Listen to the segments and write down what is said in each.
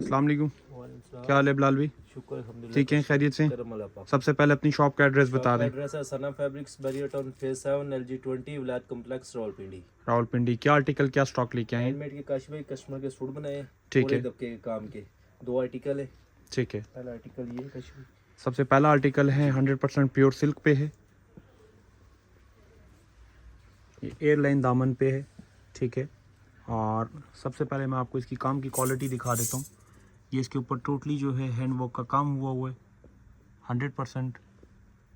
अस्सलाम वालेकुम। वालेकुम क्या हाल है बिलाल भाई? शुक्र अल्हम्दुलिल्लाह। ठीक है, खैरियत से? करम अल्लाह पाक। सबसे पहले अपनी शॉप का एड्रेस बता शॉप का दें। एड्रेस है Sana fabrics Bahria town phase 7 LG20 विलायत कॉम्प्लेक्स रावलपिंडी। रावलपिंडी। क्या आर्टिकल, क्या स्टॉक लेके आए हैं? हैंडमेड के काश भाई कस्टमर के सूट बनाए हैं, ठीक पूरे है, दबके के काम के। दो आर्टिकल है। ठीक है। पहला आर्टिकल ये काश भाई, सबसे पहला आर्टिकल है 100% प्योर सिल्क पे है, ये एयरलाइन दामन पे है, ठीक है। और सबसे पहले मैं आपको इसकी काम की क्वालिटी दिखा देता हूँ। ये इसके ऊपर टोटली जो है हैंड वर्क का काम हुआ है, 100%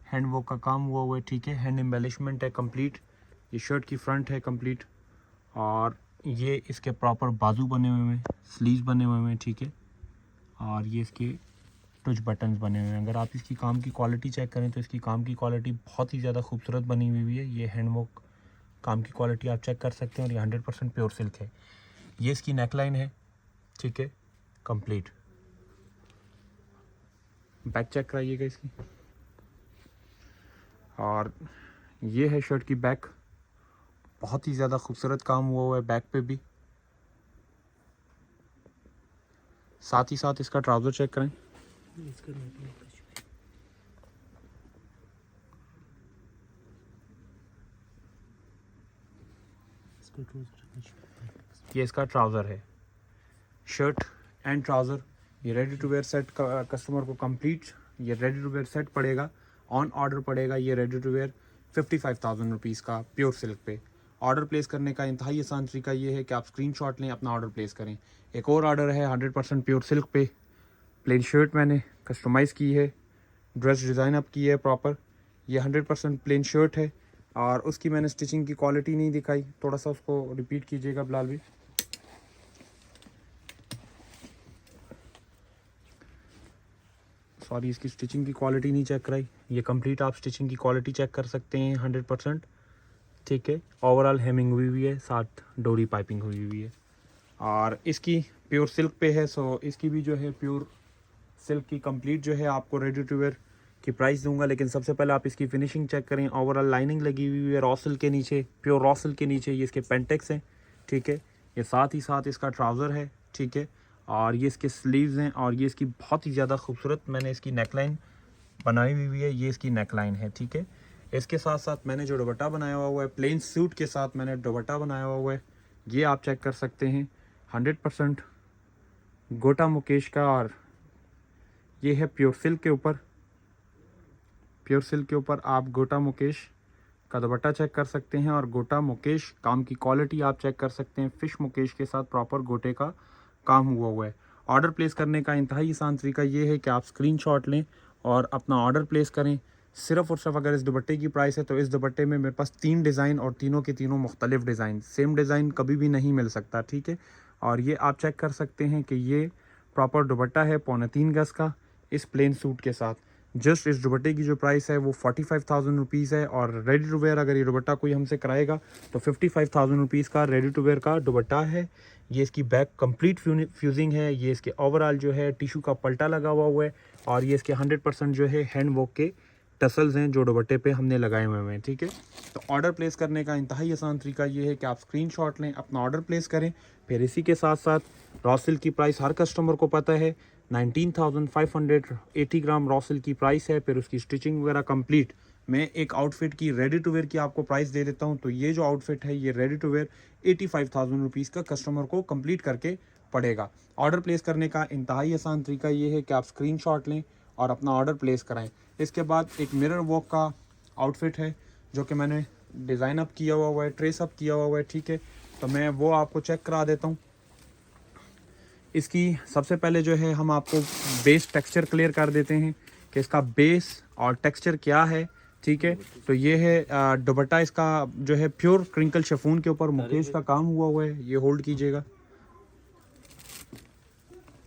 हैंड वर्क का काम हुआ है, ठीक है। हैंड एम्बेलिशमेंट है कंप्लीट। ये शर्ट की फ्रंट है कंप्लीट, और ये इसके प्रॉपर बाजू बने हुए हैं, स्लीव्स बने हुए हैं, ठीक है। और ये इसके टच बटन्स बने हुए हैं। अगर आप इसकी काम की क्वालिटी चेक करें तो इसकी काम की क्वालिटी बहुत ही ज़्यादा खूबसूरत बनी हुई है। ये हैंडवर्क काम की क्वालिटी आप चेक कर सकते हैं, और ये 100% प्योर सिल्क है। ये इसकी नेकलाइन है, ठीक है, कंप्लीट। बैक चेक कराइएगा इसकी। और ये है शर्ट की बैक, बहुत ही ज़्यादा खूबसूरत काम हुआ है बैक पे भी। साथ ही साथ इसका ट्राउज़र चेक करें। इसका नहीं है काश भाई। इसका ट्राउजर काश भाई। ये इसका ट्राउज़र है, शर्ट एंड ट्राउज़र। ये ready to wear set customer को कंप्लीट ये रेडी टू वेयर सेट पड़ेगा, ऑन ऑर्डर पड़ेगा ये रेडी टू वेयर 55,000 रुपीज़ का प्योर सिल्क पे। ऑर्डर प्लेस करने का इंतहाई आसान तरीका ये है कि आप स्क्रीनशॉट लें, अपना ऑर्डर प्लेस करें। एक और ऑर्डर है 100% प्योर सिल्क पे, प्लेन शर्ट मैंने कस्टमाइज़ की है, ड्रेस डिज़ाइन अप की है प्रॉपर। ये 100% प्लेन शर्ट है, और उसकी मैंने स्टिचिंग की क्वालिटी नहीं दिखाई, थोड़ा सा उसको रिपीट कीजिएगा बिलाल भी। सॉरी, इसकी स्टिचिंग की क्वालिटी नहीं चेक कराई। ये कंप्लीट आप स्टिचिंग की क्वालिटी चेक कर सकते हैं 100%, ठीक है। ओवरऑल हेमिंग हुई है, साथ डोरी पाइपिंग हुई है, और इसकी प्योर सिल्क पे है। सो इसकी भी जो है प्योर सिल्क की कंप्लीट जो है आपको रेडी टू वेयर की प्राइस दूंगा। लेकिन सबसे पहले आप इसकी फिनिशिंग चेक करें। ओवरऑल लाइनिंग लगी हुई है रॉ सिल्क के नीचे, प्योर रॉ सिल्क के नीचे। ये इसके पेंटेक्स हैं, ठीक है। ये साथ ही साथ इसका ट्राउज़र है, ठीक है। और ये इसके स्लीव्स हैं, और ये इसकी बहुत ही ज़्यादा खूबसूरत मैंने इसकी नेकलाइन बनाई हुई है। ये इसकी नेकलाइन है, ठीक है। इसके साथ साथ मैंने जो दुपट्टा बनाया हुआ है, प्लेन सूट के साथ मैंने दुपट्टा बनाया हुआ है, ये आप चेक कर सकते हैं। 100% गोटा मुकेश का, और ये है प्योर सिल्क के ऊपर। प्योर सिल्क के ऊपर आप गोटा मुकेश का दुपट्टा चेक कर सकते हैं, और गोटा मुकेश काम की क्वालिटी आप चेक कर सकते हैं। फिश मुकेश के साथ प्रॉपर गोटे का काम हुआ है। ऑर्डर प्लेस करने का इंतहाई आसान तरीका ये है कि आप स्क्रीनशॉट लें और अपना ऑर्डर प्लेस करें। सिर्फ़ और सिर्फ अगर इस दुपट्टे की प्राइस है तो इस दुपट्टे में मेरे पास 3 डिज़ाइन, और तीनों के तीनों मुख्तलिफ डिज़ाइन, सेम डिज़ाइन कभी भी नहीं मिल सकता, ठीक है। और ये आप चेक कर सकते हैं कि ये प्रॉपर दुपट्टा है 3.25 गज़ का, इस प्लेन सूट के साथ। जस्ट इस दुपट्टे की जो प्राइस है वो 45,000 रुपीज़ है, और रेडी टू वेयर अगर ये दुपट्टा कोई हमसे कराएगा तो 55,000 रुपीज़ का रेडी टू वेयर का दुपट्टा है। ये इसकी बैक कंप्लीट फ्यूजिंग है। ये इसके ओवरऑल जो है टिशू का पल्टा लगा हुआ है, और ये इसके 100% जो है हैंड वर्क के टसल्स हैं जो दुपट्टे पे हमने लगाए हुए हैं, ठीक है। तो ऑर्डर प्लेस करने का इंतहाई आसान तरीका ये है कि आप स्क्रीनशॉट लें, अपना ऑर्डर प्लेस करें। फिर इसी के साथ साथ रॉ सिल्क की प्राइस हर कस्टमर को पता है, 19,580 ग्राम रॉ सिल्क की प्राइस है। फिर उसकी स्टिचिंग वगैरह कंप्लीट। मैं एक आउटफिट की रेडी टू वेयर की आपको प्राइस दे देता हूं। तो ये जो आउटफिट है ये रेडी टू वेयर 85,000 रुपीज़ का कस्टमर को कंप्लीट करके पड़ेगा। ऑर्डर प्लेस करने का इंतहाई आसान तरीका ये है कि आप स्क्रीनशॉट लें और अपना ऑर्डर प्लेस कराएं। इसके बाद एक मिरर वर्क का आउटफिट है जो कि मैंने डिज़ाइन अप किया हुआ है, ट्रेस अप किया हुआ है, ठीक है। तो मैं वो आपको चेक करा देता हूँ। इसकी सबसे पहले जो है हम आपको बेस टेक्सचर क्लियर कर देते हैं कि इसका बेस और टेक्सचर क्या है, ठीक है। तो ये है दुपट्टा, इसका जो है प्योर क्रिंकल शिफॉन के ऊपर मुकेश का काम हुआ है। ये होल्ड कीजिएगा।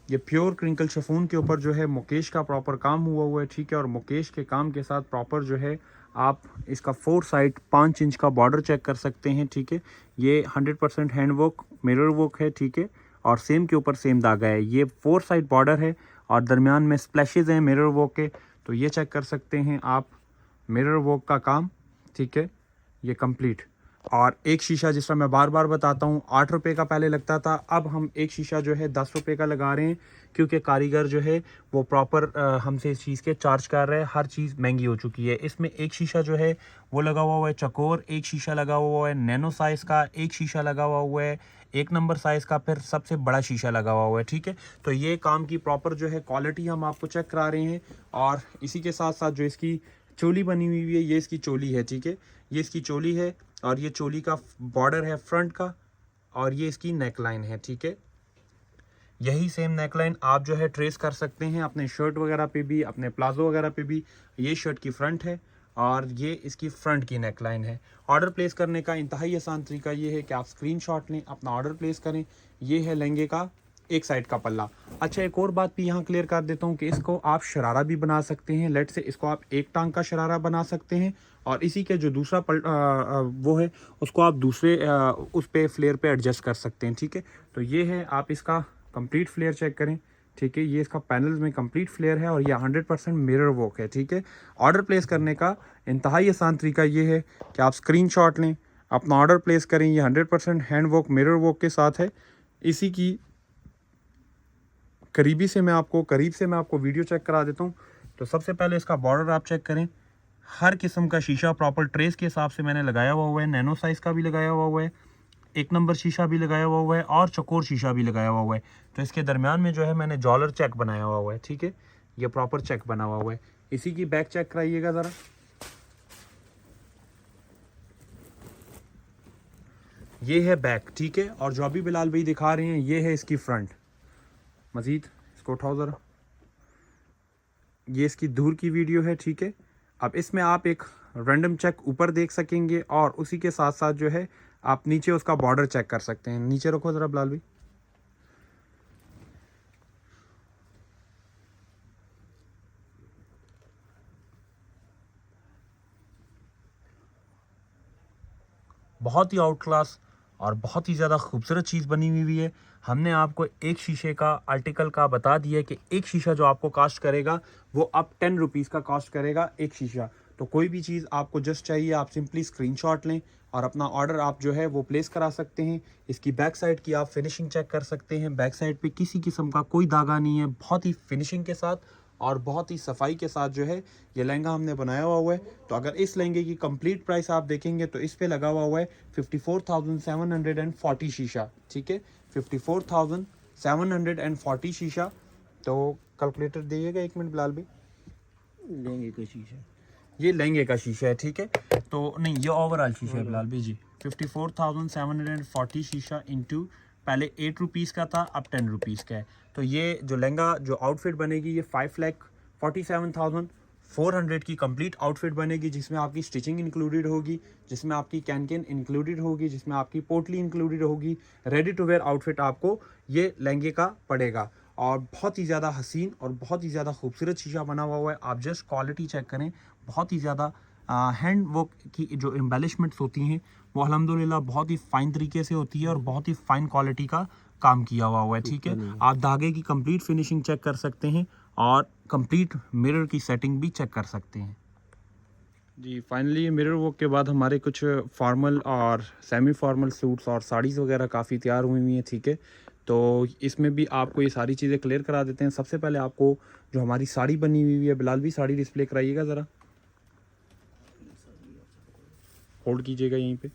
ये प्योर क्रिंकल शिफॉन के ऊपर जो है मुकेश का प्रॉपर काम हुआ है, ठीक है। और मुकेश के काम के साथ प्रॉपर जो है आप इसका 4 साइड 5 इंच का बॉर्डर चेक कर सकते हैं, ठीक है। ये 100% हैंडवर्क मिरर वर्क है, ठीक है। और सेम के ऊपर सेम धागा है। ये 4 साइड बॉर्डर है, और दरमियान में स्प्लैशेस हैं मिरर वर्क के। तो ये चेक कर सकते हैं आप मिरर वर्क का काम, ठीक है। ये कंप्लीट। और एक शीशा जिस तरह मैं बार बार बताता हूँ 8 रुपये का पहले लगता था, अब हम एक शीशा जो है 10 रुपये का लगा रहे हैं, क्योंकि कारीगर जो है वो प्रॉपर हमसे इस चीज़ के चार्ज कर रहे हैं। हर चीज़ महंगी हो चुकी है। इसमें एक शीशा जो है वो लगा हुआ है चकोर, एक शीशा लगा हुआ है नैनो साइज़ का, एक शीशा लगा हुआ है 1 नंबर साइज़ का, फिर सबसे बड़ा शीशा लगा हुआ है। ठीक है, तो ये काम की प्रॉपर जो है क्वालिटी हम आपको चेक करा रहे हैं। और इसी के साथ साथ जो इसकी चोली बनी हुई है, ये इसकी चोली है। ठीक है, ये इसकी चोली है और ये चोली का बॉर्डर है फ्रंट का, और ये इसकी नेक लाइन है। ठीक है, यही सेम नेकलाइन आप जो है ट्रेस कर सकते हैं अपने शर्ट वगैरह पे भी, अपने प्लाजो वगैरह पे भी। ये शर्ट की फ्रंट है और ये इसकी फ्रंट की नेकलाइन है। ऑर्डर प्लेस करने का इंतहाई आसान तरीका ये है कि आप स्क्रीनशॉट लें, अपना ऑर्डर प्लेस करें। ये है लहंगे का एक साइड का पल्ला। अच्छा, एक और बात भी यहाँ क्लियर कर देता हूँ कि इसको आप शरारा भी बना सकते हैं। लेट से इसको आप एक टांग का शरारा बना सकते हैं और इसी के जो दूसरा वो है उसको आप दूसरे उस पे फ्लेयर पे एडजस्ट कर सकते हैं। ठीक है, तो ये है, आप इसका कंप्लीट फ्लेयर चेक करें। ठीक है, ये इसका पैनल्स में कंप्लीट फ्लेयर है और ये 100% मिरर वर्क है। ठीक है, ऑर्डर प्लेस करने का इंतहाई आसान तरीका ये है कि आप स्क्रीनशॉट लें, अपना ऑर्डर प्लेस करें। ये 100% हैंड वर्क मिरर वर्क के साथ है। इसी की करीब से मैं आपको वीडियो चेक करा देता हूँ। तो सबसे पहले इसका बॉर्डर आप चेक करें। हर किस्म का शीशा प्रॉपर ट्रेस के हिसाब से मैंने लगाया हुआ है। नैनो साइज़ का भी लगाया हुआ है, 1 नंबर शीशा भी लगाया हुआ है और चकोर शीशा भी लगाया हुआ है। तो इसके दरमियान में जो है मैंने जॉलर चेक बनाया हुआ है। ठीक है, ये प्रॉपर चेक बना हुआ है। इसी की बैक चेक कराइएगा ज़रा। ये है बैक। ठीक है, और जो अभी बिलाल भाई दिखा रहे हैं ये है इसकी फ्रंट। मज़ीद इसको उठाओ ज़रा, ये इसकी दूर की वीडियो है। ठीक है, अब इसमें आप एक रैंडम चेक ऊपर देख सकेंगे और उसी के साथ साथ जो है आप नीचे उसका बॉर्डर चेक कर सकते हैं। नीचे रखो ज़रा बिलाल भाई। बहुत ही आउट क्लास और बहुत ही ज़्यादा खूबसूरत चीज़ बनी हुई है। हमने आपको एक शीशे का आर्टिकल का बता दिया कि एक शीशा जो आपको कास्ट करेगा वो अब 10 रुपीज़ का कास्ट करेगा एक शीशा। तो कोई भी चीज़ आपको जस्ट चाहिए, आप सिंपली स्क्रीनशॉट लें और अपना ऑर्डर आप जो है वो प्लेस करा सकते हैं। इसकी बैक साइड की आप फिनिशिंग चेक कर सकते हैं। बैक साइड पे किसी किस्म का कोई दागा नहीं है, बहुत ही फिनिशिंग के साथ और बहुत ही सफाई के साथ जो है ये लहंगा हमने बनाया हुआ है। तो अगर इस लहंगे की कंप्लीट प्राइस आप देखेंगे तो इस पे लगा हुआ है 54,740 शीशा। ठीक है, 54,740 शीशा। तो कैलकुलेटर दीजिएगा 1 मिनट बिलाल भाई। लहंगे का शीशा, ये लहंगे का शीशा है। ठीक है, तो नहीं, ये ओवरऑल शीशा है बिलाल भाई जी। 54,740 शीशा इंटू पहले 8 रुपीज़ का था, अब 10 रुपीज़ का है। तो ये जो लहंगा जो आउटफिट बनेगी ये 5,47,400 की कंप्लीट आउटफिट बनेगी, जिसमें आपकी स्टिचिंग इंक्लूडेड होगी, जिसमें आपकी कैन इंक्लूडेड होगी, जिसमें आपकी पोटली इंक्लूडेड होगी। रेडी टू वेयर आउटफिट आपको ये लहंगे का पड़ेगा और बहुत ही ज़्यादा हसीन और बहुत ही ज़्यादा खूबसूरत शीशा बना हुआ है। आप जस्ट क्वालिटी चेक करें, बहुत ही ज़्यादा हैंड वर्क की जो एम्बेलिशमेंट्स होती हैं वो अल्हम्दुलिल्लाह बहुत ही फ़ाइन तरीके से होती है और बहुत ही फ़ाइन क्वालिटी का काम किया हुआ है। ठीक है, आप धागे की कंप्लीट फिनिशिंग चेक कर सकते हैं और कंप्लीट मिरर की सेटिंग भी चेक कर सकते हैं। जी, फाइनली मिरर वर्क के बाद हमारे कुछ फॉर्मल और सेमी फॉर्मल सूट्स और साड़ीज़ वगैरह काफ़ी तैयार हुई हैं। ठीक है, तो इसमें भी आपको ये सारी चीज़ें क्लियर करा देते हैं। सबसे पहले आपको जो हमारी साड़ी बनी हुई है, बिलाल भी साड़ी डिस्प्ले कराइएगा ज़रा, होल्ड कीजिएगा यहीं पे।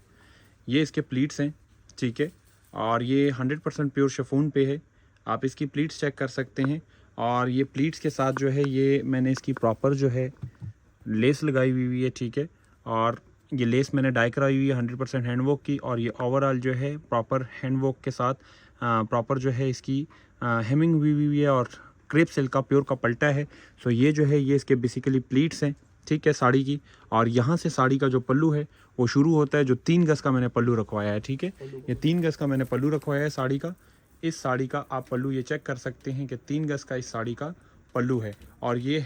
ये इसके प्लीट्स हैं। ठीक है, और ये 100% प्योर शिफॉन पे है। आप इसकी प्लीट्स चेक कर सकते हैं और ये प्लीट्स के साथ जो है ये मैंने इसकी प्रॉपर जो है लेस लगाई हुई है। ठीक है, और ये लेस मैंने डाई कराई हुई है 100% हैंडवर्क की, और ये ओवरऑल जो है प्रॉपर हैंडवर्क के साथ प्रॉपर जो है इसकी हेमिंग हुई है और क्रेप सिल्क का प्योर का पल्टा है। सो ये जो है ये इसके बेसिकली प्लीट्स हैं। ठीक है, साड़ी की, और यहाँ से साड़ी का जो पल्लू है वो शुरू होता है, जो 3 गज का मैंने पल्लू रखवाया है। ठीक है, ये 3 गज का मैंने पल्लू रखवाया है साड़ी का। इस साड़ी का आप पल्लू ये चेक कर सकते हैं कि 3 गज का इस साड़ी का पल्लू है, और ये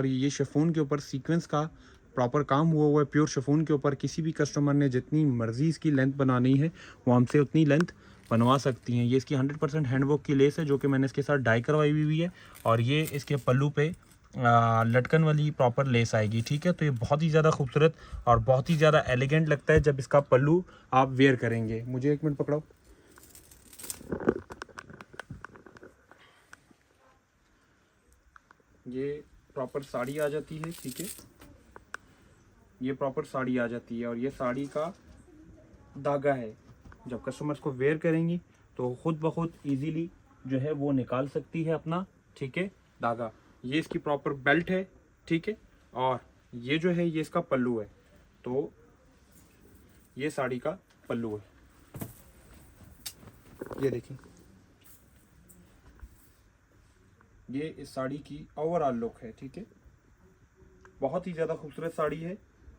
ये शिफॉन के ऊपर सीक्वेंस का प्रॉपर काम हुआ है। प्योर शिफॉन के ऊपर किसी भी कस्टमर ने जितनी मर्जी इसकी लेंथ बनानी है वो हमसे उतनी लेंथ बनवा सकती हैं। ये इसकी 100% हैंडवर्क की लेस है जो कि मैंने इसके साथ डाई करवाई हुई है, और ये इसके पल्लू पे लटकन वाली प्रॉपर लेस आएगी, ठीक है। तो ये बहुत ही ज़्यादा खूबसूरत और बहुत ही ज़्यादा एलिगेंट लगता है जब इसका पल्लू आप वेयर करेंगे। मुझे 1 मिनट पकड़ाओ। ये प्रॉपर साड़ी आ जाती है, ठीक है। ये प्रॉपर साड़ी आ जाती है और ये साड़ी का धागा है। जब कस्टमर्स को वेयर करेंगी तो खुद ब खुद ईजीली जो है वो निकाल सकती है अपना, ठीक है, धागा। ये इसकी प्रॉपर बेल्ट है, ठीक है। और ये जो है ये इसका पल्लू है। तो ये साड़ी का पल्लू है, ये देखिए। ये इस साड़ी की ओवरऑल लुक है, ठीक है। बहुत ही ज़्यादा खूबसूरत साड़ी है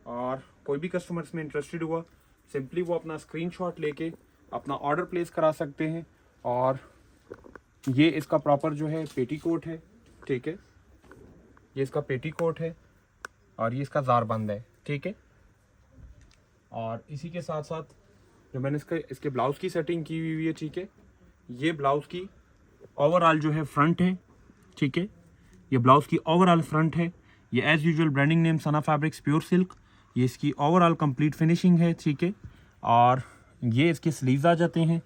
और कोई भी कस्टमर इसमें इंटरेस्टेड हुआ सिंपली वो अपना स्क्रीनशॉट लेके अपना ऑर्डर प्लेस करा सकते हैं। और ये इसका प्रॉपर जो है पेटीकोट है, ठीक है। ये इसका पेटीकोट है और ये इसका ज़ारबंद है, ठीक है। और इसी के साथ साथ जो मैंने इसके ब्लाउज़ की सेटिंग की हुई है, ठीक है। ये ब्लाउज़ की ओवरऑल जो है फ्रंट है, ठीक है। ये ब्लाउज़ की ओवरऑल फ्रंट है। ये एज़ यूजुअल ब्रांडिंग नेम सना फैब्रिक्स प्योर सिल्क। ये इसकी ओवरऑल कंप्लीट फिनिशिंग है, ठीक है। और ये इसके स्लीव्स आ जाते हैं,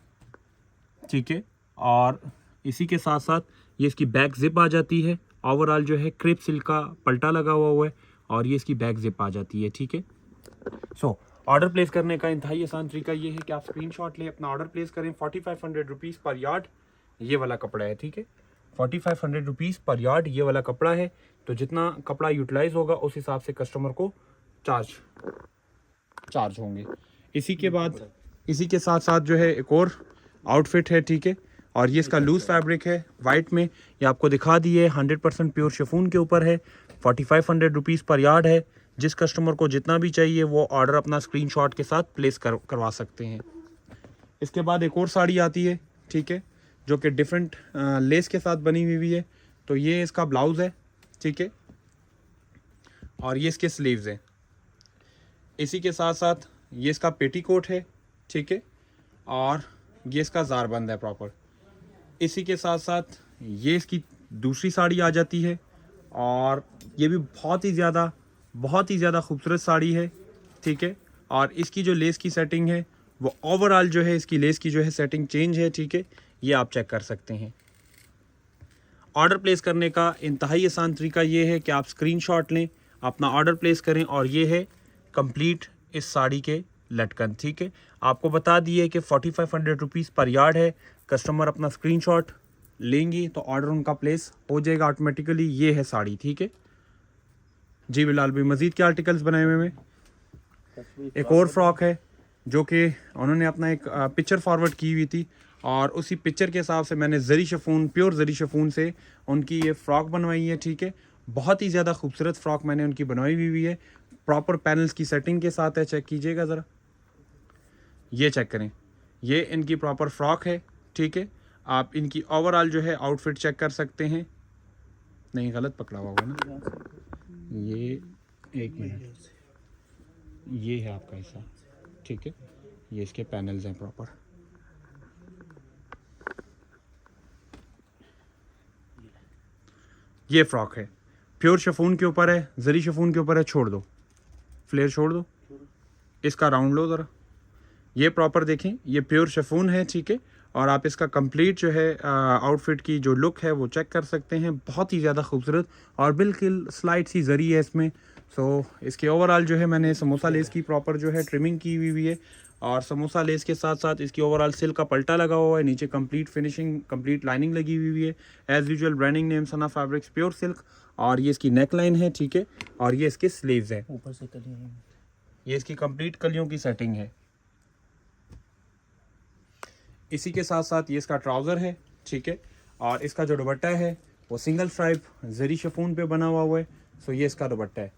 ठीक है। और इसी के साथ साथ ये इसकी बैक जिप आ जाती है। ओवरऑल जो है क्रेप सिल्क का पल्टा लगा हुआ है और ये इसकी बैक जिप आ जाती है, ठीक है। सो ऑर्डर प्लेस करने का इंतहाई आसान तरीका ये है कि आप स्क्रीनशॉट लें, अपना ऑर्डर प्लेस करें। 4500 रुपीज़ पर यार्ड ये वाला कपड़ा है, ठीक है। 4500 रुपीज़ पर यार्ड ये वाला कपड़ा है। तो जितना कपड़ा यूटिलाइज होगा उस हिसाब से कस्टमर को चार्ज होंगे। इसी के बाद इसी के साथ साथ जो है एक और आउटफिट है, ठीक है। और ये इसका लूज फैब्रिक है वाइट में। ये आपको दिखा दिए 100% प्योर शिफॉन के ऊपर है। 4500 रुपीज़ पर यार्ड है। जिस कस्टमर को जितना भी चाहिए वो ऑर्डर अपना स्क्रीनशॉट के साथ प्लेस करवा सकते हैं। इसके बाद एक और साड़ी आती है, ठीक है, जो कि डिफरेंट लेस के साथ बनी हुई है। तो ये इसका ब्लाउज़ है, ठीक है। और ये इसके स्लीव्स हैं। इसी के साथ साथ ये इसका पेटीकोट है, ठीक है। और ये इसका ज़ारबंद है प्रॉपर। इसी के साथ साथ ये इसकी दूसरी साड़ी आ जाती है और ये भी बहुत ही ज़्यादा खूबसूरत साड़ी है, ठीक है। और इसकी जो लेस की सेटिंग है वो ओवरऑल जो है इसकी लेस की जो है सेटिंग चेंज है, ठीक है। ये आप चेक कर सकते हैं। ऑर्डर प्लेस करने का इंतहाई आसान तरीका ये है कि आप स्क्रीनशॉट लें, अपना ऑर्डर प्लेस करें और ये है कंप्लीट इस साड़ी के लटकन, ठीक है। आपको बता दिए कि 4500 रुपीज़ पर यार्ड है। कस्टमर अपना स्क्रीनशॉट लेंगी तो ऑर्डर उनका प्लेस हो जाएगा ऑटोमेटिकली। ये है साड़ी, ठीक है जी। बिलाल भाई मज़ीद क्या आर्टिकल्स बनाए हुए में? एक और फ्रॉक है जो कि उन्होंने अपना एक पिक्चर फॉरवर्ड की हुई थी और उसी पिक्चर के हिसाब से मैंने ज़री शिफॉन, प्योर ज़री शिफॉन से उनकी ये फ़्रॉक बनवाई है, ठीक है। बहुत ही ज़्यादा खूबसूरत फ़्रॉक मैंने उनकी बनवाई हुई है। प्रॉपर पैनल्स की सेटिंग के साथ है। चेक कीजिएगा ज़रा, ये चेक करें। ये इनकी प्रॉपर फ्रॉक है, ठीक है। आप इनकी ओवरऑल जो है आउटफिट चेक कर सकते हैं। नहीं, गलत पकड़ा हुआ होगा ना ये, 1 मिनट, ये है आपका हिस्सा, ठीक है। ये इसके पैनल्स हैं प्रॉपर। ये फ्रॉक है, प्योर शिफॉन के ऊपर है, ज़री शिफॉन के ऊपर है। छोड़ दो, फ्लेयर छोड़ दो, इसका राउंड लो ज़रा। ये प्रॉपर देखें, ये प्योर शिफॉन है, ठीक है। और आप इसका कंप्लीट जो है आउटफिट की जो लुक है वो चेक कर सकते हैं। बहुत ही ज़्यादा खूबसूरत और बिल्कुल स्लाइड सी ज़री है इसमें। सो इसके ओवरऑल जो है मैंने समोसा लेस की प्रॉपर जो है ट्रिमिंग की हुई है और समोसा लेस के साथ साथ इसकी ओवरऑल सिल्क का पल्टा लगा हुआ है। नीचे कंप्लीट फिनिशिंग, कंप्लीट लाइनिंग लगी हुई है। एज़ यूजुअल ब्रांडिंग नेम सना फैब्रिक्स प्योर सिल्क। और ये इसकी नेक लाइन है, ठीक है। और ये इसके स्लीव्स हैं, ऊपर से कलियां, ये इसकी कंप्लीट कलियों की सेटिंग है। इसी के साथ साथ ये इसका ट्राउज़र है, ठीक है। और इसका जो दुपट्टा है वो सिंगल स्ट्राइप ज़री शिफॉन पे बना हुआ है। सो ये इसका दुपट्टा है।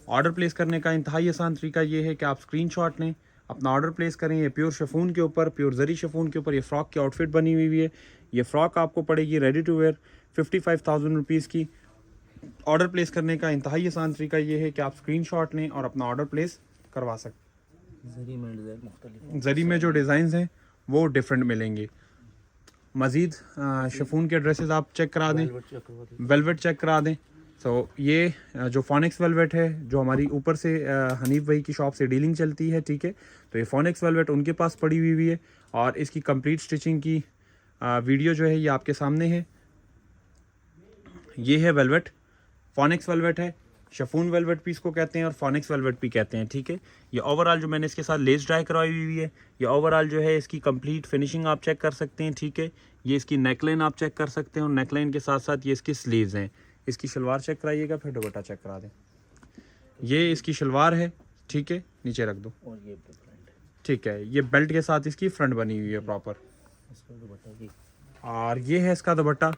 ऑर्डर प्लेस करने का इंतहाई आसान तरीका ये है कि आप स्क्रीनशॉट लें, अपना ऑर्डर प्लेस करें। ये प्योर शिफॉन के ऊपर, प्योर ज़री शिफॉन के ऊपर ये फ़्रॉक की आउटफिट बनी हुई है। ये फ़्रॉक आपको पड़ेगी रेडी टू वेयर 55,000 रुपीज़ की। ऑर्डर प्लेस करने का इंतहाई आसान तरीका ये है कि आप स्क्रीनशॉट लें और अपना ऑर्डर प्लेस करवा सकते। ज़री में जो डिज़ाइन हैं वो डिफरेंट मिलेंगे। मज़ीद शिफॉन के ड्रेसेस आप चेक करा दें, वेलवेट चेक करा दें। सो ये जो फोनिक्स वेलवेट है, जो हमारी ऊपर से हनीफ भाई की शॉप से डीलिंग चलती है, ठीक है, तो ये फोनिक्स वेलवेट उनके पास पड़ी हुई है और इसकी कंप्लीट स्टिचिंग की वीडियो जो है ये आपके सामने है। ये है वेलवेट, फोनिक्स वेलवेट है, शफून वेलवेट भी इसको कहते हैं और फोनिक्स वेलवेट भी कहते हैं, ठीक है। ये ओवरऑल जो मैंने इसके साथ लेस ड्राई करवाई हुई है, ये ओवरऑल जो है इसकी कंप्लीट फिनिशिंग आप चेक कर सकते हैं, ठीक है। ये इसकी नेकलाइन आप चेक कर सकते हैं और नेकलाइन के साथ साथ ये इसकी स्लीव्स हैं। इसकी शलवार चेक कराइएगा, फिर दुपट्टा चेक करा दें। ये इसकी शलवार है, ठीक है, नीचे रख दो, और ये फ्रंट है, ठीक है। ये बेल्ट के साथ इसकी फ्रंट बनी हुई है प्रॉपर, इसका दुपट्टा की और ये है इसका दुपट्टा,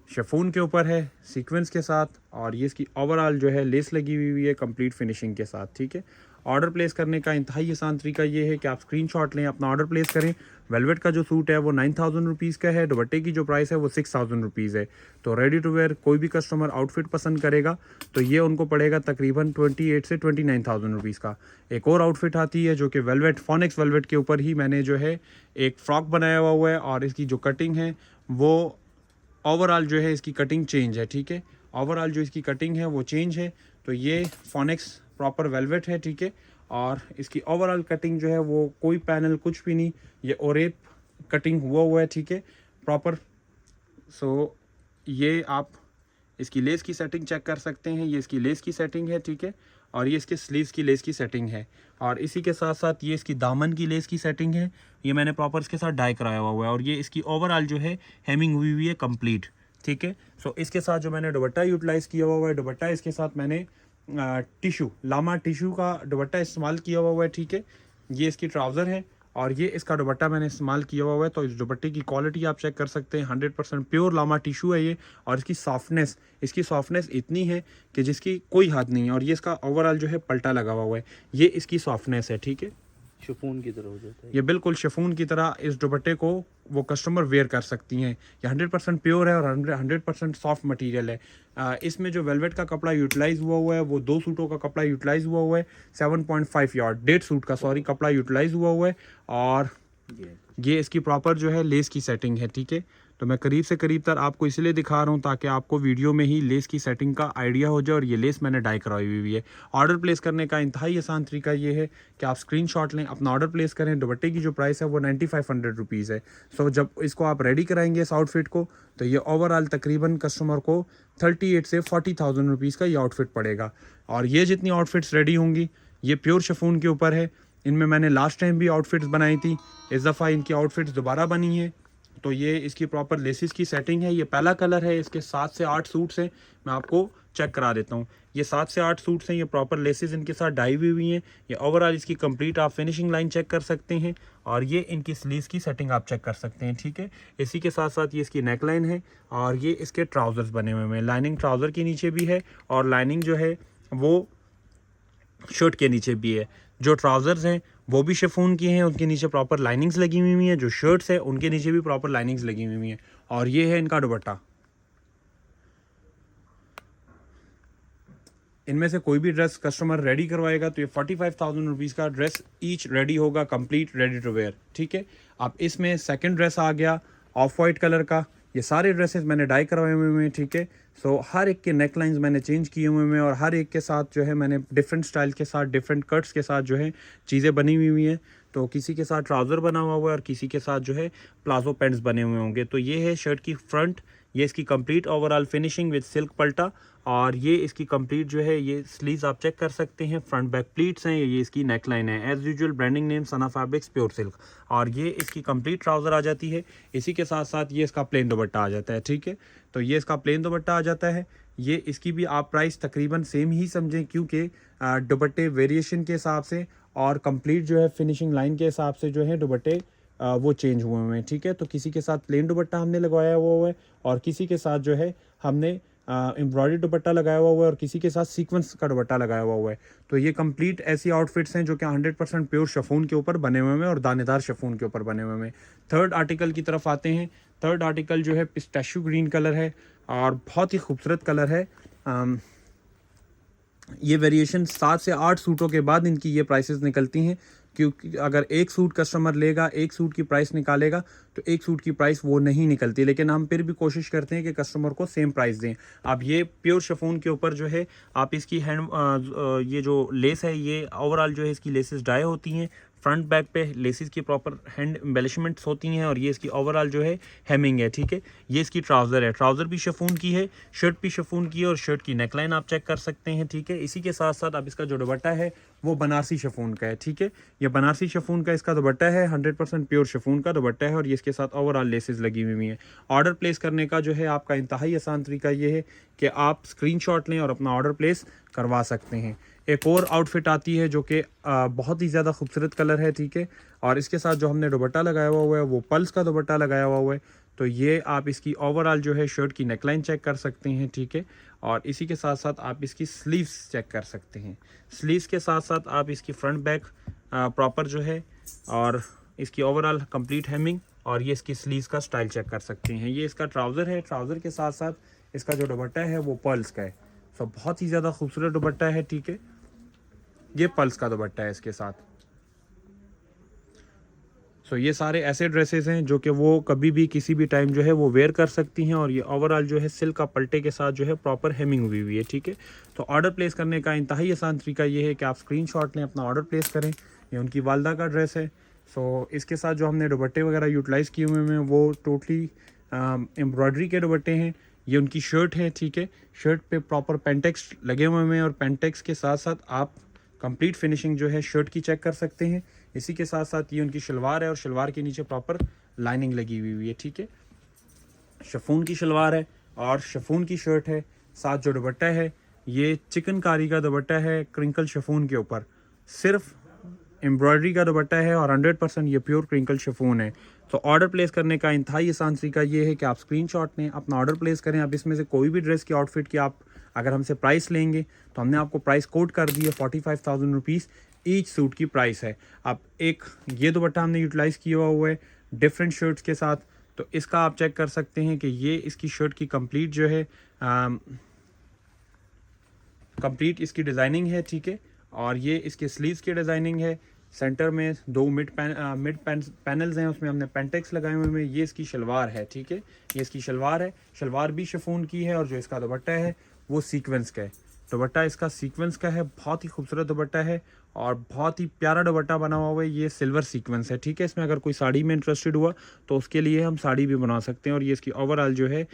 शिफॉन के ऊपर है सीक्वेंस के साथ, और ये इसकी ओवरऑल जो है लेस लगी हुई है कंप्लीट फिनिशिंग के साथ, ठीक है। ऑर्डर प्लेस करने का इंतहाई आसान तरीका ये है कि आप स्क्रीनशॉट लें, अपना ऑर्डर प्लेस करें। वेलवेट का जो सूट है वो 9000 रुपीज़ का है, दुपट्टे की जो प्राइस है वो 6000 रुपीज़ है। तो रेडी टू वेयर कोई भी कस्टमर आउटफिट पसंद करेगा तो ये उनको पड़ेगा तकरीबन 28 से 29,000 रुपीज़ का। एक और आउटफिट आती है जो कि वेलवेट, फोनिक्स वेलवेट के ऊपर ही मैंने जो है एक फ़्रॉक बनाया हुआ है, और इसकी जो कटिंग है वो ओवरऑल जो है इसकी कटिंग चेंज है, ठीक है। ओवरऑल जो इसकी कटिंग है वो चेंज है। तो ये फोनिक्स प्रॉपर वेलवेट है, ठीक है, और इसकी ओवरऑल कटिंग जो है वो कोई पैनल कुछ भी नहीं, ये ओरेप कटिंग हुआ है, ठीक है, प्रॉपर। सो ये आप इसकी लेस की सेटिंग चेक कर सकते हैं, ये इसकी लेस की सेटिंग है, ठीक है, और ये इसके स्लीव्स की लेस की सेटिंग है, और इसी के साथ साथ ये इसकी दामन की लेस की सेटिंग है। ये मैंने प्रॉपर इसके साथ डाई कराया हुआ है, और ये इसकी ओवरऑल जो है हेमिंग हुई है कंप्लीट, ठीक है। सो इसके साथ जो मैंने दुपट्टा यूटिलाइज़ किया हुआ है, दुपट्टा इसके साथ मैंने टिशू, लामा टिशू का दुपट्टा इस्तेमाल किया हुआ है, ठीक है। ये इसकी ट्राउज़र है और ये इसका दुपट्टा मैंने इस्तेमाल किया हुआ है। तो इस दुपट्टे की क्वालिटी आप चेक कर सकते हैं, 100% प्योर लामा टिशू है ये, और इसकी सॉफ्टनेस इतनी है कि जिसकी कोई हद नहीं है। और ये इसका ओवरऑल जो है पल्टा लगा हुआ है, ये इसकी सॉफ्टनेस है, ठीक है। शिफॉन की तरह हो जाता है ये बिल्कुल शिफॉन की तरह इस दुपट्टे को वो कस्टमर वेयर कर सकती हैं। ये 100% प्योर है और 100% सॉफ्ट मटेरियल है। इसमें जो वेलवेट का कपड़ा यूटिलाइज़ हुआ है वो 2 सूटों का कपड़ा यूटिलाइज़ हुआ है, 7.5 यार्ड, 1.5 सूट का कपड़ा यूटिलाइज़ हुआ है, और ये इसकी प्रॉपर जो है लेस की सेटिंग है, ठीक है। तो मैं करीब से करीब तक आपको इसलिए दिखा रहा हूँ ताकि आपको वीडियो में ही लेस की सेटिंग का आइडिया हो जाए, और ये लेस मैंने डाई करवाई हुई है। ऑर्डर प्लेस करने का इंतहाई आसान तरीका ये है कि आप स्क्रीनशॉट लें, अपना ऑर्डर प्लेस करें। दुपट्टे की जो प्राइस है वो 9500 रुपीज़ है। सो जब इसको आप रेडी कराएंगे इस आउटफिट को, तो ये ओवरऑल तकरीबन कस्टमर को 38 से 40,000 रुपीज़ का ये आउटफिट पड़ेगा। और ये जितनी आउटफिट्स रेडी होंगी ये प्योर शिफॉन के ऊपर है। इनमें मैंने लास्ट टाइम भी आउटफिट्स बनाई थी, इस दफ़ा इनकी आउटफिट्स दोबारा बनी है। तो ये इसकी प्रॉपर लेसिस की सेटिंग है। ये पहला कलर है, इसके 7 से 8 सूट्स हैं, मैं आपको चेक करा देता हूँ। ये 7 से 8 सूट्स हैं, ये प्रॉपर लेसिस इनके साथ डाई हुई हैं। ये ओवरऑल इसकी कंप्लीट आप फिनिशिंग लाइन चेक कर सकते हैं, और ये इनकी स्लीव्स की सेटिंग आप चेक कर सकते हैं, ठीक है। इसी के साथ साथ ये इसकी नेक लाइन है, और ये इसके ट्राउज़र्स बने हुए हैं। लाइनिंग ट्राउज़र के नीचे भी है, और लाइनिंग जो है वो शर्ट के नीचे भी है। जो ट्राउज़र्स हैं वो भी शिफॉन की हैं, उनके नीचे प्रॉपर लाइनिंग्स लगी हुई हैं। जो शर्ट्स हैं उनके नीचे भी प्रॉपर लाइनिंग्स लगी हुई हैं। और ये है इनका दुपट्टा। इनमें से कोई भी ड्रेस कस्टमर रेडी करवाएगा तो ये 45,000 रुपीज़ का ड्रेस ईच रेडी होगा, कंप्लीट रेडी टू वेयर, ठीक है। अब इसमें सेकंड ड्रेस आ गया ऑफ वाइट कलर का। ये सारे ड्रेसेस मैंने डाई करवाए हुए हैं, ठीक है। सो हर एक के नेक लाइन्स मैंने चेंज किए हुए हैं, और हर एक के साथ जो है मैंने डिफरेंट स्टाइल के साथ, डिफरेंट कट्स के साथ जो है चीज़ें बनी हुई हैं। तो किसी के साथ ट्राउज़र बना हुआ है और किसी के साथ जो है प्लाजो पैंट्स बने हुए होंगे। तो ये है शर्ट की फ्रंट, ये इसकी complete overall finishing with silk पल्टा, और ये इसकी कंप्लीट जो है ये स्लीव्स आप चेक कर सकते हैं, फ्रंट बैक प्लीट्स हैं, ये इसकी नेक लाइन है। एज यूजुअल ब्रांडिंग नेम सना फैब्रिक्स प्योर सिल्क, और ये इसकी कंप्लीट ट्राउज़र आ जाती है। इसी के साथ साथ ये इसका प्लेन दुपट्टा आ जाता है, ठीक है। तो ये इसका प्लेन दुपट्टा आ जाता है। ये इसकी भी आप प्राइस तकरीबन सेम ही समझें, क्योंकि दुपट्टे वेरिएशन के हिसाब से और कंप्लीट जो है फिनिशिंग लाइन के हिसाब से जो है दुपट्टे वो चेंज हुए हैं, ठीक है। तो किसी के साथ प्लेन दुपट्टा हमने लगाया हुआ है, और किसी के साथ जो है हमने एम्ब्रॉयडरी दुपट्टा लगाया हुआ है, और किसी के साथ सीक्वेंस का दुपट्टा लगाया हुआ है। तो ये कंप्लीट ऐसी आउटफिट्स हैं जो कि 100% प्योर शिफॉन के ऊपर बने हुए हैं, और दानेदार शिफॉन के ऊपर बने हुए हैं। थर्ड आर्टिकल की तरफ आते हैं। थर्ड आर्टिकल जो है पिस्ताशियो ग्रीन कलर है, और बहुत ही खूबसूरत कलर है। ये वेरिएशन 7 से 8 सूटों के बाद इनकी ये प्राइसेस निकलती हैं। क्योंकि अगर एक सूट कस्टमर लेगा, एक सूट की प्राइस निकालेगा तो एक सूट की प्राइस वो नहीं निकलती, लेकिन हम फिर भी कोशिश करते हैं कि कस्टमर को सेम प्राइस दें। अब ये प्योर शिफॉन के ऊपर जो है आप इसकी ये जो लेस है, ये ओवरऑल जो है इसकी लेसेस डाई होती हैं, फ्रंट बैक पे लेसेस की प्रॉपर हैंड एम्बेलिशमेंट्स होती हैं, और ये इसकी ओवरऑल जो है हेमिंग है, ठीक है। ये इसकी ट्राउज़र है, ट्राउज़र भी शिफॉन की है, शर्ट भी शिफॉन की है, और शर्ट की नेकलाइन आप चेक कर सकते हैं, ठीक है। इसी के साथ साथ अब इसका जो दुपट्टा है वो बनारसी शिफॉन का है, ठीक है। ये बनारसी शिफॉन का इसका दुपट्टा है, 100% प्योर शिफॉन का दुपट्टा है, और ये इसके साथ ओवरऑल लेसेस लगी हुई हैं। ऑर्डर प्लेस करने का जो है आपका इंतहाई आसान तरीका ये है कि आप स्क्रीनशॉट लें और अपना ऑर्डर प्लेस करवा सकते हैं। एक और आउटफिट आती है जो कि बहुत ही ज़्यादा खूबसूरत कलर है, ठीक है, और इसके साथ जो हमने दुपट्टा लगाया हुआ है वो पल्स का दुपट्टा लगाया हुआ है। तो ये आप इसकी ओवरऑल जो है शर्ट की नेकलाइन चेक कर सकते हैं, ठीक है, और इसी के साथ साथ आप इसकी स्लीव्स चेक कर सकते हैं। स्लीव्स के साथ साथ आप इसकी फ्रंट बैक प्रॉपर जो है, और इसकी ओवरऑल कंप्लीट हेमिंग, और ये इसकी स्लीव्स का स्टाइल चेक कर सकते हैं। ये इसका ट्राउज़र है, ट्राउज़र के साथ साथ इसका जो दुपट्टा है वो पर्ल्स का है। सो बहुत ही ज़्यादा खूबसूरत दुपट्टा है, ठीक है। ये पल्स का दुपट्टा है इसके साथ। सो ये सारे ऐसे ड्रेसेस हैं जो कि वो कभी भी किसी भी टाइम जो है वो वेयर कर सकती हैं, और ये ओवरऑल जो है सिल्क का पल्टे के साथ जो है प्रॉपर हेमिंग हुई हुई है, ठीक है। तो ऑर्डर प्लेस करने का इंतहाई आसान तरीका ये है कि आप स्क्रीनशॉट लें, अपना ऑर्डर प्लेस करें। ये उनकी वालदा का ड्रेस है। सो इसके साथ जो हमने दुपट्टे वगैरह यूटिलाइज़ किए हुए हैं वो टोटली एम्ब्रॉयडरी के दुपट्टे हैं। ये उनकी शर्ट है, ठीक है। शर्ट पे प्रॉपर पेंटेक्स लगे हुए हैं, और पेंटेक्स के साथ साथ आप कंप्लीट फिनिशिंग जो है शर्ट की चेक कर सकते हैं। इसी के साथ साथ ये उनकी शलवार है, और शलवार के नीचे प्रॉपर लाइनिंग लगी हुई है, ठीक है। शिफॉन की शलवार है और शिफॉन की शर्ट है। साथ जो दुपट्टा है ये चिकनकारी का दुपट्टा है, क्रिंकल शिफॉन के ऊपर सिर्फ एम्ब्रॉयडरी का दुपट्टा है, और 100% ये प्योर क्रिंकल शिफॉन है। तो ऑर्डर प्लेस करने का इंतहाई आसान तरीका ये है कि आप स्क्रीनशॉट लें, अपना ऑर्डर प्लेस करें। आप इसमें से कोई भी ड्रेस की आउटफिट की आप अगर हमसे प्राइस लेंगे तो हमने आपको प्राइस कोड कर दी है, 45,000 रुपीज़ ईच सूट की प्राइस है। अब एक ये दुपट्टा हमने यूटिलाइज़ किया हुआ है डिफरेंट शर्ट्स के साथ, तो इसका आप चेक कर सकते हैं कि ये इसकी शर्ट की कंप्लीट जो है कंप्लीट इसकी डिज़ाइनिंग है, ठीक है, और ये इसके स्लीव्स की डिज़ाइनिंग है। सेंटर में दो मिड पैनल्स हैं, उसमें हमने पेंटेक्स लगाए हुए हैं। ये इसकी शलवार है, ठीक है, ये इसकी शलवार है। शलवार भी शिफॉन की है, और जो इसका दुपट्टा है वो सीक्वेंस का है। दुपट्टा इसका सीक्वेंस का है, बहुत ही खूबसूरत दुपट्टा है, और बहुत ही प्यारा दुपट्टा बना हुआ है। ये सिल्वर सीक्वेंस है, ठीक है। इसमें अगर कोई साड़ी में इंटरेस्टेड हुआ तो उसके लिए हम साड़ी भी बना सकते हैं, और ये इसकी ओवरऑल जो है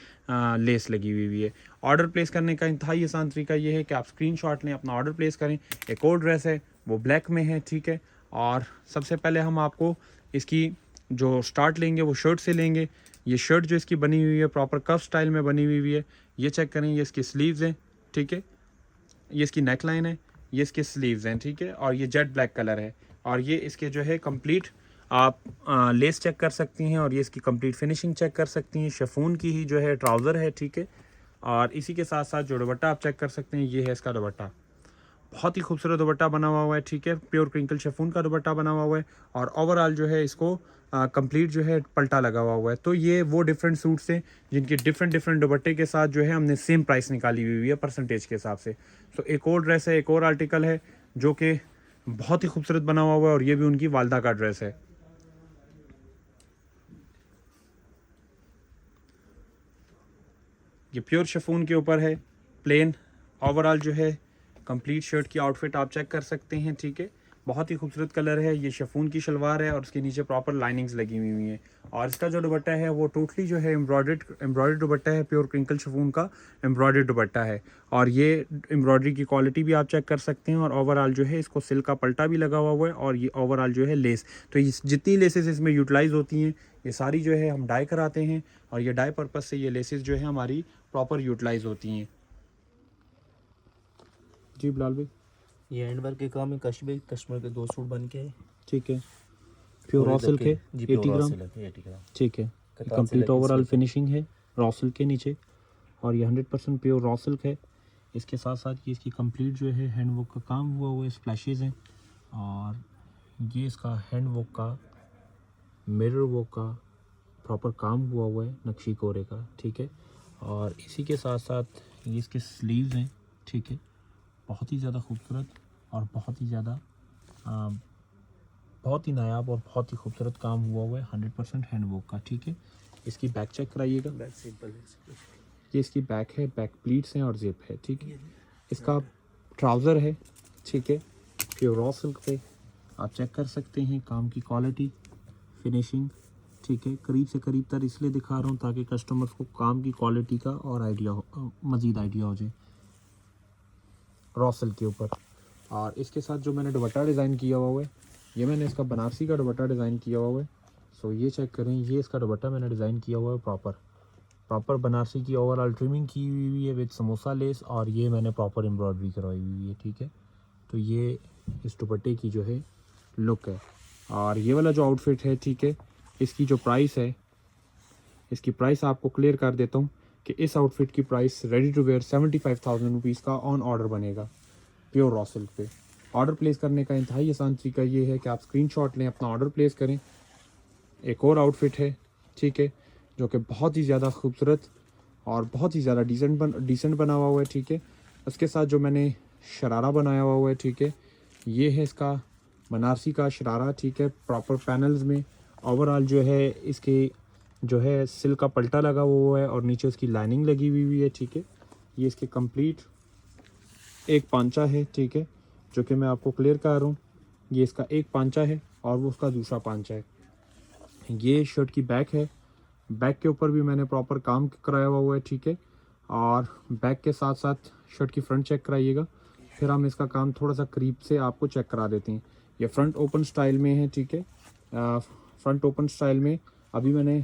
लेस लगी हुई है। ऑर्डर प्लेस करने का इंतहाई आसान तरीका ये है कि आप स्क्रीनशॉट लें, अपना ऑर्डर प्लेस करें। एक और ड्रेस है वो ब्लैक में है, ठीक है, और सबसे पहले हम आपको इसकी जो स्टार्ट लेंगे वो शर्ट से लेंगे। ये शर्ट जो इसकी बनी हुई है प्रॉपर कफ स्टाइल में बनी हुई है, ये चेक करें। ये इसकी स्लीव्स हैं, ठीक है, ये इसकी नेक लाइन है, ये इसके स्लीव्स हैं, ठीक है, और ये जेट ब्लैक कलर है, और ये इसके जो है कंप्लीट आप लेस चेक कर सकती हैं, और ये इसकी कंप्लीट फिनिशिंग चेक कर सकती हैं। शिफॉन की ही जो है ट्राउज़र है, ठीक है, और इसी के साथ साथ जो दुपट्टा आप चेक कर सकते हैं ये है इसका दुपट्टा। बहुत ही खूबसूरत दुपट्टा बना हुआ है, ठीक है, प्योर क्रिंकल शिफॉन का दुपट्टा बना हुआ है, और ओवरऑल जो है इसको कंप्लीट जो है पल्टा लगा हुआ है। तो ये वो डिफरेंट सूट्स हैं जिनके डिफरेंट डिफरेंट दुपट्टे के साथ जो है हमने सेम प्राइस निकाली हुई है परसेंटेज के हिसाब से। तो एक और ड्रेस है, एक और आर्टिकल है जो कि बहुत ही खूबसूरत बना हुआ है, और ये भी उनकी वालदा का ड्रेस है। ये प्योर शिफॉन के ऊपर है, प्लेन ओवरऑल जो है कंप्लीट शर्ट की आउटफिट आप चेक कर सकते हैं, ठीक है। बहुत ही खूबसूरत कलर है। ये शिफॉन की शलवार है, और उसके नीचे प्रॉपर लाइनिंग्स लगी हुई हैं, और इसका जो दुपट्टा है वो टोटली जो है एम्ब्रॉयडर्ड दुपट्टा है, प्योर क्रिंकल शिफॉन का एम्ब्रॉयडर्ड दुपट्टा है, और ये एम्ब्रॉयडरी की क्वालिटी भी आप चेक कर सकते हैं। और ओवरऑल जो है इसको सिल्क का पल्टा भी लगा हुआ है, और ये ओवरऑल जो है लेस, तो जितनी लेसेस इसमें यूटिलाइज होती हैं ये सारी जो है हम डाई कराते हैं, और ये डाई पर्पज़ से ये लेसेस जो है हमारी प्रॉपर यूटिलाइज होती हैं। जी बिलाल भाई, ये हैंड वर्क के काम है, कस्टमर के 2 सूट बन के है, ठीक है, प्योर रॉ सिल्क है, 80 ग्राम, 80 ग्राम, ठीक है। कतान से कंप्लीट लेके ओवरऑल सिल्क। फिनिशिंग है रॉ सिल्क के नीचे, और ये 100% प्योर रॉ सिल्क है। इसके साथ साथ ये इसकी कंप्लीट जो है हैंड वर्क का काम हुआ हुआ है, स्प्लैशेज़ हैं, और ये इसका हैंड वर्क का मिरर वर्क का प्रॉपर काम हुआ हुआ है नक्शी कोरे का, ठीक है। और इसी के साथ साथ ये इसके स्लीव्स हैं, ठीक है, बहुत ही ज़्यादा खूबसूरत और बहुत ही ज़्यादा बहुत ही नायाब और बहुत ही खूबसूरत काम हुआ है 100% हैंडवर्क का, ठीक है। इसकी बैक चेक कराइएगा। बैक सिंपल है। ये इसकी बैक है, बैक प्लीट्स हैं और जिप है, ठीक है। इसका ट्राउज़र है, ठीक है, प्योर रॉ सिल्क पे। आप चेक कर सकते हैं काम की क्वालिटी, फिनिशिंग, ठीक है। करीब से करीब तर इसलिए दिखा रहा हूँ ताकि कस्टमर्स को काम की क्वालिटी का और आइडिया हो, मज़ीद आइडिया हो जाए रॉ सिल्क के ऊपर। और इसके साथ जो मैंने दुपट्टा डिज़ाइन किया हुआ है, ये मैंने इसका बनारसी का दुपट्टा डिज़ाइन किया हुआ है। सो ये चेक करें, ये इसका दुपट्टा मैंने डिज़ाइन किया हुआ है प्रॉपर बनारसी की ओवरऑल ट्रिमिंग की हुई है विद समोसा लेस, और ये मैंने प्रॉपर एम्ब्रॉयडरी करवाई हुई है, ठीक है। तो ये इस दुपट्टे की जो है लुक है। और ये वाला जो आउटफिट है, ठीक है, इसकी जो प्राइस है, इसकी प्राइस आपको क्लियर कर देता हूँ कि इस आउटफिट की price ready to wear 75,000 rupees का ऑन ऑर्डर बनेगा प्योर रॉ सिल्क पे। ऑर्डर प्लेस करने का इंतहाई आसान तरीका ये है कि आप स्क्रीनशॉट लें, अपना ऑर्डर प्लेस करें। एक और आउटफिट है, ठीक है, जो कि बहुत ही ज़्यादा खूबसूरत और बहुत ही ज़्यादा डिसेंट बना हुआ है, ठीक है। उसके साथ जो मैंने शरारा बनाया हुआ है, ठीक है, ये है इसका बनारसी का शरारा, ठीक है, प्रॉपर पैनल्स में। ओवरऑल जो है इसके जो है सिल्क का पल्टा लगा हुआ है और नीचे उसकी लाइनिंग लगी हुई है, ठीक है। ये इसके कंप्लीट एक पांचा है, ठीक है, जो कि मैं आपको क्लियर कर रहा हूँ। ये इसका एक पांचा है और वो उसका दूसरा पांचा है। ये शर्ट की बैक है, बैक के ऊपर भी मैंने प्रॉपर काम कराया हुआ है, ठीक है। और बैक के साथ साथ शर्ट की फ्रंट चेक कराइएगा, फिर हम इसका काम थोड़ा सा करीब से आपको चेक करा देते हैं। ये फ्रंट ओपन स्टाइल में है, ठीक है। फ्रंट ओपन स्टाइल में अभी मैंने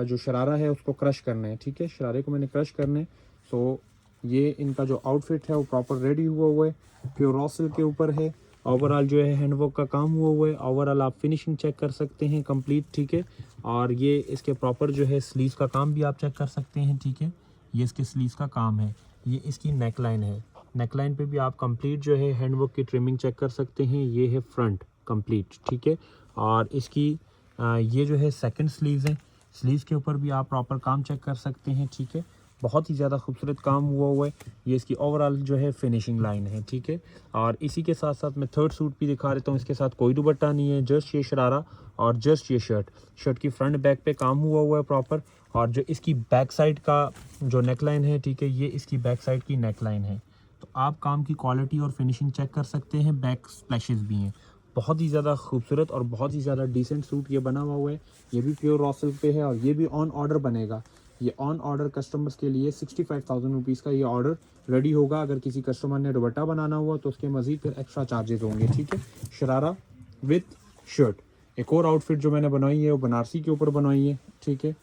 जो शरारा है उसको क्रश करना है, ठीक है, शरारे को मैंने क्रश करना है। सो ये इनका जो आउटफिट है वो प्रॉपर रेडी हुआ है, प्योर रॉ सिल्क के ऊपर है। ओवरऑल जो है हैंडवर्क का काम हुआ है। ओवरऑल आप फिनिशिंग चेक कर सकते हैं कंप्लीट, ठीक है। और ये इसके प्रॉपर जो है स्लीव्स का काम भी आप चेक कर सकते हैं, ठीक है। ये इसके स्लीव्स का काम है। ये इसकी नेक लाइन है, नेक लाइन पे भी आप कंप्लीट जो है हैंडवर्क की ट्रिमिंग चेक कर सकते हैं। ये है फ्रंट कंप्लीट, ठीक है। और इसकी ये जो है सेकंड स्लीव्स हैं, स्लीव्स के ऊपर भी आप प्रॉपर काम चेक कर सकते हैं, ठीक है। बहुत ही ज़्यादा खूबसूरत काम हुआ है। ये इसकी ओवरऑल जो है फिनिशिंग लाइन है, ठीक है। और इसी के साथ साथ मैं थर्ड सूट भी दिखा देता हूँ। इसके साथ कोई दुपट्टा नहीं है, जस्ट ये शरारा और जस्ट ये शर्ट की फ्रंट बैक पे काम हुआ है प्रॉपर। और जो इसकी बैक साइड का जो नेक लाइन है, ठीक है, ये इसकी बैक साइड की नेक लाइन है। तो आप काम की क्वालिटी और फिनिशिंग चेक कर सकते हैं। बैक स्प्लैशेस भी हैं। बहुत ही ज़्यादा खूबसूरत और बहुत ही ज़्यादा डिसेंट सूट ये बना हुआ है। ये भी प्योर रॉ सिल्क पे है और ये भी ऑन ऑर्डर बनेगा। ये ऑन ऑर्डर कस्टमर्स के लिए 65,000 रुपीज़ का ये ऑर्डर रेडी होगा। अगर किसी कस्टमर ने दुपट्टा बनाना हुआ तो उसके मज़ीद फिर एक्स्ट्रा चार्जेस होंगे, ठीक है। Sharara with shirt. एक और आउटफिट जो मैंने बनाई है वो बनारसी के ऊपर बनाई है, ठीक है,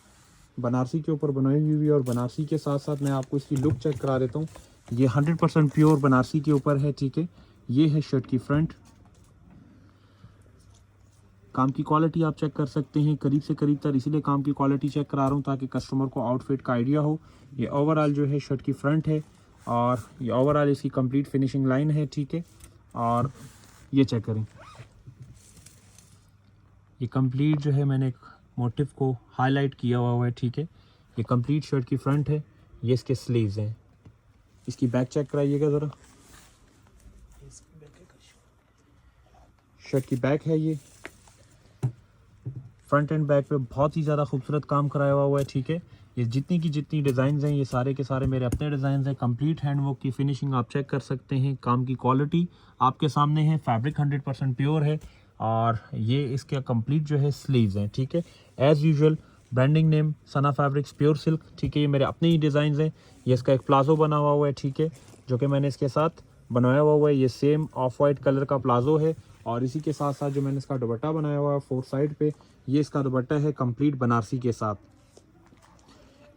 बनारसी के ऊपर बनाई हुई है। और बनारसी के साथ साथ मैं आपको इसकी लुक चेक करा देता हूँ। ये 100% प्योर बनारसी के ऊपर है, ठीक है। ये है शर्ट की फ्रंट। काम की क्वालिटी आप चेक कर सकते हैं करीब से करीब तक, इसीलिए काम की क्वालिटी चेक करा रहा हूँ ताकि कस्टमर को आउटफिट का आइडिया हो। ये ओवरऑल जो है शर्ट की फ्रंट है और ये ओवरऑल इसकी कंप्लीट फिनिशिंग लाइन है, ठीक है। और ये चेक करें, ये कंप्लीट जो है मैंने मोटिव को हाईलाइट किया हुआ है, ठीक है। ये कंप्लीट शर्ट की फ्रंट है, ये इसके स्लीव्स हैं। इसकी बैक चेक कराइएगा ज़रा। शर्ट की बैक है, ये फ्रंट एंड बैक पे बहुत ही ज़्यादा खूबसूरत काम कराया हुआ है, ठीक है। ये जितनी की जितनी डिज़ाइंस हैं ये सारे के सारे मेरे अपने डिज़ाइंस हैं। कंप्लीट हैंडवर्क की फिनिशिंग आप चेक कर सकते हैं। काम की क्वालिटी आपके सामने है। फैब्रिक 100% प्योर है। और ये इसके कंप्लीट जो है स्लीव्स हैं, ठीक है। एज़ यूजुअल ब्रांडिंग नेम सना फैब्रिक्स प्योर सिल्क, ठीक है। ये मेरे अपने ही डिज़ाइंस हैं। ये इसका एक प्लाजो बना हुआ है, ठीक है, जो कि मैंने इसके साथ बनाया हुआ है। ये सेम ऑफ वाइट कलर का प्लाजो है। और इसी के साथ साथ जो मैंने इसका दुपट्टा बनाया हुआ है 4 साइड पे, ये इसका दुपट्टा है कंप्लीट बनारसी के साथ।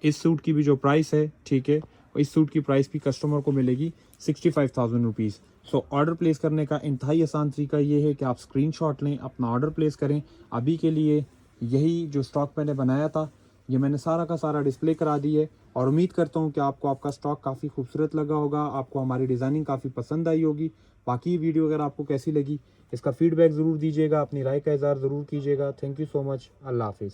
इस सूट की भी जो प्राइस है, ठीक है, इस सूट की प्राइस भी कस्टमर को मिलेगी 65,000 रुपीज़। सो ऑर्डर प्लेस करने का इंतहाई आसान तरीका ये है कि आप स्क्रीनशॉट लें, अपना ऑर्डर प्लेस करें। अभी के लिए यही जो स्टॉक मैंने बनाया था ये मैंने सारा का सारा डिस्प्ले करा दी है। और उम्मीद करता हूँ कि आपको आपका स्टॉक काफ़ी खूबसूरत लगा होगा, आपको हमारी डिज़ाइनिंग काफ़ी पसंद आई होगी। बाकी ये वीडियो अगर आपको कैसी लगी इसका फीडबैक ज़रूर दीजिएगा, अपनी राय का इज़हार ज़रूर कीजिएगा। Thank you so much. Allah हाफिज़।